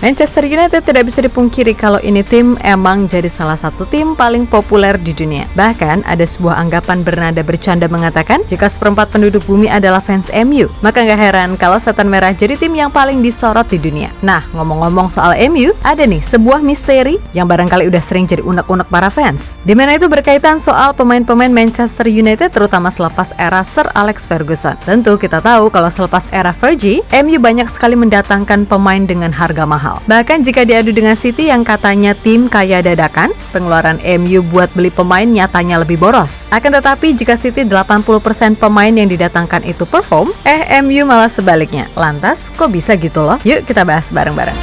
Manchester United tidak bisa dipungkiri kalau ini tim emang jadi salah satu tim paling populer di dunia. Bahkan ada sebuah anggapan bernada bercanda mengatakan jika seperempat penduduk bumi adalah fans MU, maka nggak heran kalau Setan Merah jadi tim yang paling disorot di dunia. Nah, ngomong-ngomong soal MU, ada nih sebuah misteri yang barangkali udah sering jadi unek-unek para fans. Dimana itu berkaitan soal pemain-pemain Manchester United terutama selepas era Sir Alex Ferguson. Tentu kita tahu kalau selepas era Fergie, MU banyak sekali mendatangkan pemain dengan harga mahal. Bahkan jika diadu dengan City yang katanya tim kaya dadakan, pengeluaran MU buat beli pemain nyatanya lebih boros. Akan tetapi jika City 80% pemain yang didatangkan itu perform, MU malah sebaliknya. Lantas kok bisa gitu loh? Yuk kita bahas bareng-bareng.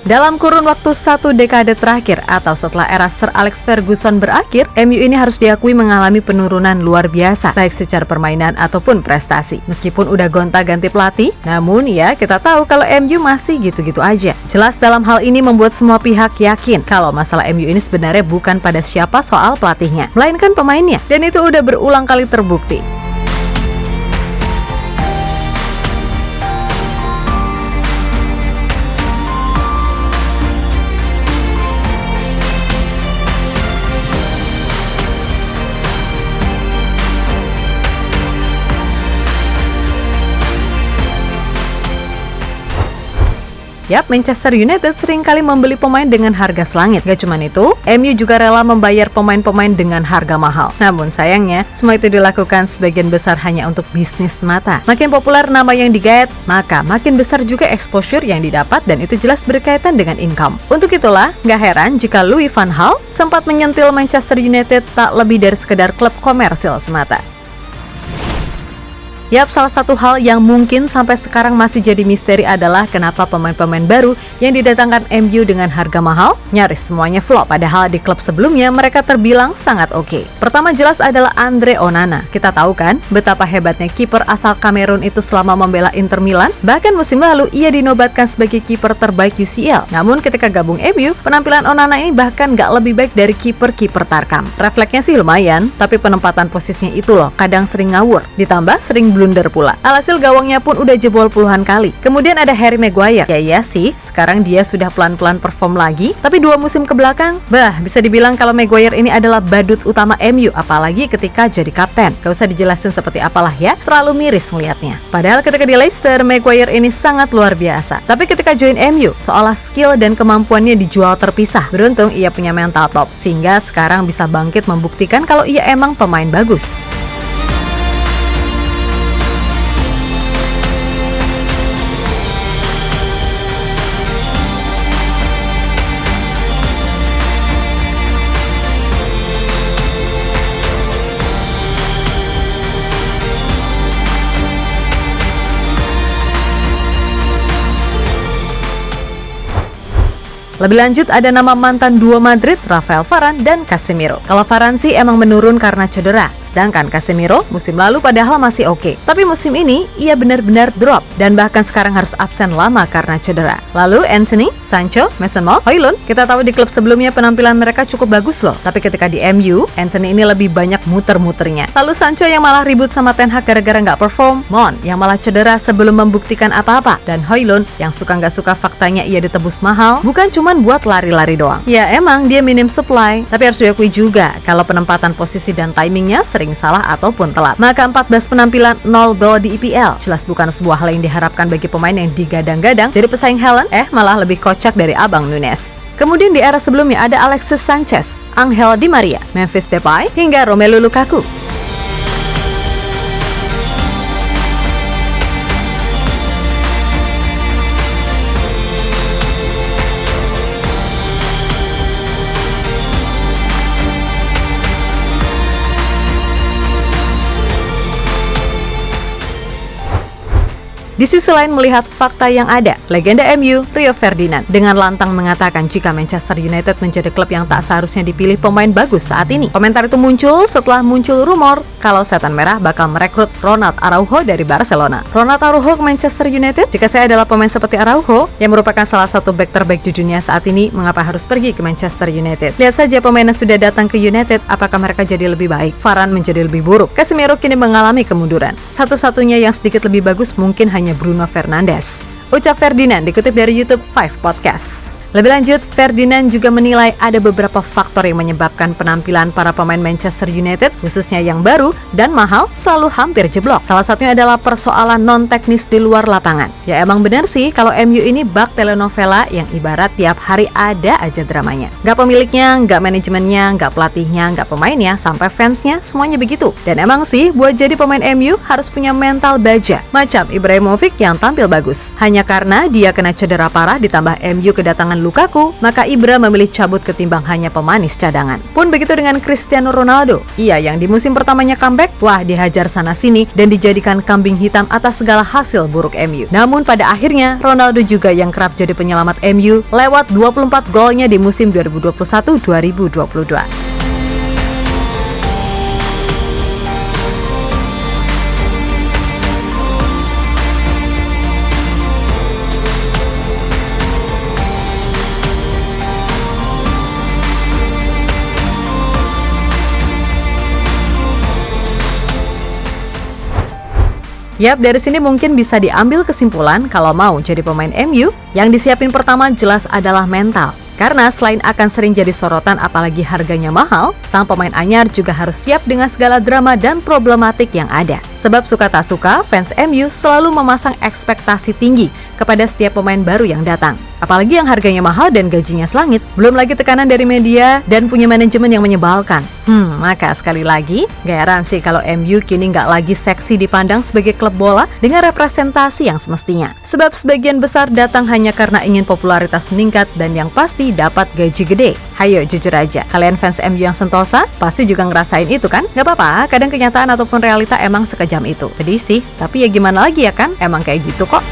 Dalam kurun waktu 1 dekade terakhir atau setelah era Sir Alex Ferguson berakhir, MU ini harus diakui mengalami penurunan luar biasa, baik secara permainan ataupun prestasi. Meskipun udah gonta-ganti pelatih, namun ya kita tahu kalau MU masih gitu-gitu aja. Jelas dalam hal ini membuat semua pihak yakin kalau masalah MU ini sebenarnya bukan pada siapa soal pelatihnya, melainkan pemainnya. Dan itu udah berulang kali terbukti. Yap, Manchester United seringkali membeli pemain dengan harga selangit. Gak cuma itu, MU juga rela membayar pemain-pemain dengan harga mahal. Namun sayangnya, semua itu dilakukan sebagian besar hanya untuk bisnis semata. Makin populer nama yang digait, maka makin besar juga exposure yang didapat dan itu jelas berkaitan dengan income. Untuk itulah, gak heran jika Louis van Gaal sempat menyentil Manchester United tak lebih dari sekedar klub komersil semata. Yap, salah satu hal yang mungkin sampai sekarang masih jadi misteri adalah kenapa pemain-pemain baru yang didatangkan MU dengan harga mahal nyaris semuanya flop, padahal di klub sebelumnya mereka terbilang sangat oke. Pertama jelas adalah Andre Onana. Kita tahu kan betapa hebatnya kiper asal Kamerun itu selama membela Inter Milan. Bahkan musim lalu ia dinobatkan sebagai kiper terbaik UCL. Namun ketika gabung MU, penampilan Onana ini bahkan gak lebih baik dari kiper-kiper Tarkam. Refleksnya sih lumayan, tapi penempatan posisinya itu loh kadang sering ngawur, ditambah sering blunder pula. Alhasil gawangnya pun udah jebol puluhan kali. Kemudian ada Harry Maguire. Ya iya sih, sekarang dia sudah pelan-pelan perform lagi, tapi 2 musim ke belakang, bisa dibilang kalau Maguire ini adalah badut utama MU, apalagi ketika jadi kapten. Gak usah dijelasin seperti apalah ya, terlalu miris ngelihatnya. Padahal ketika di Leicester, Maguire ini sangat luar biasa. Tapi ketika join MU, seolah skill dan kemampuannya dijual terpisah. Beruntung ia punya mental top, sehingga sekarang bisa bangkit membuktikan kalau ia emang pemain bagus. Lebih lanjut ada nama mantan duo Madrid, Rafael Varane dan Casemiro. Kalau Varane sih emang menurun karena cedera, sedangkan Casemiro musim lalu padahal masih oke. Tapi musim ini ia benar-benar drop dan bahkan sekarang harus absen lama karena cedera. Lalu Anthony, Sancho, Mason Mount, Højlund, kita tahu di klub sebelumnya penampilan mereka cukup bagus loh. Tapi ketika di MU, Anthony ini lebih banyak muter-muternya. Lalu Sancho yang malah ribut sama Ten Hag gara-gara nggak perform, Mount yang malah cedera sebelum membuktikan apa-apa, dan Højlund yang suka nggak suka faktanya ia ditebus mahal, bukan cuma buat lari-lari doang. Ya emang dia minim supply, tapi harus diakui juga kalau penempatan posisi dan timingnya sering salah ataupun telat. Maka 14 penampilan 0 gol di EPL jelas bukan sebuah hal yang diharapkan bagi pemain yang digadang-gadang jadi pesaing Haaland, malah lebih kocak dari Abang Nunes. Kemudian di era sebelumnya ada Alexis Sanchez, Angel Di Maria, Memphis Depay, hingga Romelu Lukaku. Di sisi lain melihat fakta yang ada, legenda MU, Rio Ferdinand, dengan lantang mengatakan jika Manchester United menjadi klub yang tak seharusnya dipilih pemain bagus saat ini. Komentar itu muncul setelah muncul rumor kalau Setan Merah bakal merekrut Ronald Araujo dari Barcelona. Ronald Araujo ke Manchester United? Jika saya adalah pemain seperti Araujo, yang merupakan salah satu bek terbaik di dunia saat ini, mengapa harus pergi ke Manchester United? Lihat saja pemain yang sudah datang ke United, apakah mereka jadi lebih baik? Varane menjadi lebih buruk. Casemiro kini mengalami kemunduran. Satu-satunya yang sedikit lebih bagus mungkin hanya Bruno Fernandes. Ucap Ferdinand dikutip dari YouTube 5 Podcast. Lebih lanjut, Ferdinand juga menilai ada beberapa faktor yang menyebabkan penampilan para pemain Manchester United, khususnya yang baru dan mahal, selalu hampir jeblok. Salah satunya adalah persoalan non-teknis di luar lapangan. Ya emang benar sih kalau MU ini bak telenovela yang ibarat tiap hari ada aja dramanya. Gak pemiliknya, gak manajemennya, gak pelatihnya, gak pemainnya, sampai fansnya, semuanya begitu. Dan emang sih, buat jadi pemain MU harus punya mental baja, macam Ibrahimovic yang tampil bagus. Hanya karena dia kena cedera parah ditambah MU kedatangan Lukaku, maka Ibra memilih cabut ketimbang hanya pemanis cadangan. Pun begitu dengan Cristiano Ronaldo. Ia yang di musim pertamanya comeback, wah dihajar sana-sini dan dijadikan kambing hitam atas segala hasil buruk MU. Namun pada akhirnya, Ronaldo juga yang kerap jadi penyelamat MU lewat 24 golnya di musim 2021-2022. Yap, dari sini mungkin bisa diambil kesimpulan kalau mau jadi pemain MU, yang disiapin pertama jelas adalah mental. Karena selain akan sering jadi sorotan apalagi harganya mahal, sang pemain anyar juga harus siap dengan segala drama dan problematik yang ada. Sebab suka tak suka, fans MU selalu memasang ekspektasi tinggi kepada setiap pemain baru yang datang. Apalagi yang harganya mahal dan gajinya selangit, belum lagi tekanan dari media dan punya manajemen yang menyebalkan. Maka sekali lagi, gak heran sih kalau MU kini gak lagi seksi dipandang sebagai klub bola dengan representasi yang semestinya. Sebab sebagian besar datang hanya karena ingin popularitas meningkat dan yang pasti dapat gaji gede. Hayo jujur aja, kalian fans MU yang sentosa pasti juga ngerasain itu kan? Gak apa-apa, kadang kenyataan ataupun realita emang sekejam itu. Pedih sih, tapi ya gimana lagi ya kan? Emang kayak gitu kok.